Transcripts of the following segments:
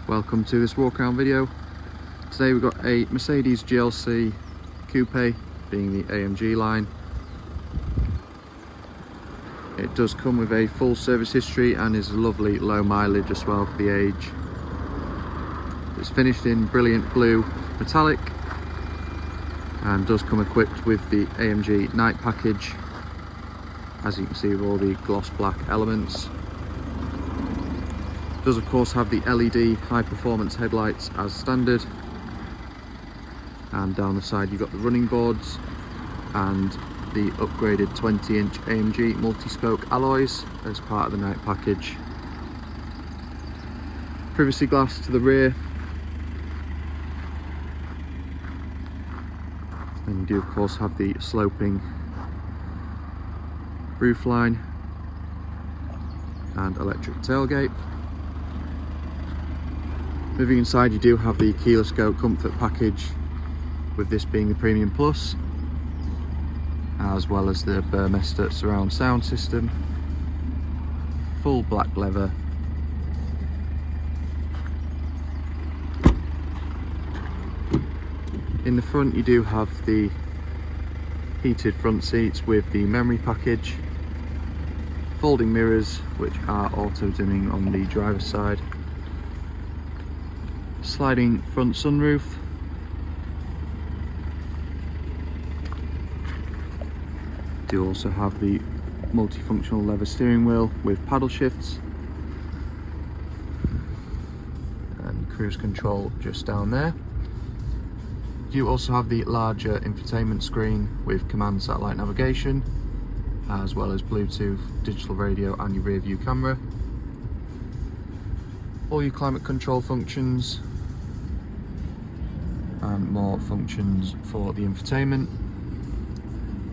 Welcome to this walk around video. Today we've got a Mercedes GLC Coupe, being the AMG line. It does come with a full service history and is a lovely low mileage as well for the age. It's finished in brilliant blue metallic and does come equipped with the AMG night package, as you can see, with all the gloss black elements. Does of course have the LED high performance headlights as standard, and down the side you've got the running boards and the upgraded 20-inch AMG multi-spoke alloys as part of the night package. Privacy glass to the rear, and you do of course have the sloping roofline and electric tailgate. Moving inside, you do have the keyless go comfort package, with this being the Premium Plus, as well as the Burmester surround sound system, full black leather, in the front you do have the heated front seats with the memory package, folding mirrors which are auto dimming on the driver's side, sliding front sunroof, do also have the multifunctional leather steering wheel with paddle shifts, and cruise control just down there. You also have the larger infotainment screen with Comand satellite navigation, as well as Bluetooth, digital radio and your rear view camera. All your climate control functions and more functions for the infotainment.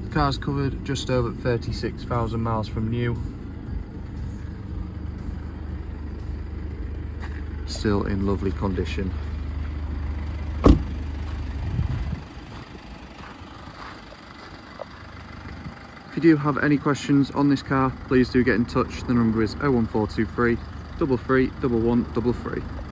The car's covered just over 36,000 miles from new. Still in lovely condition. If you do have any questions on this car, please do get in touch. The number is 01423 33 11 33.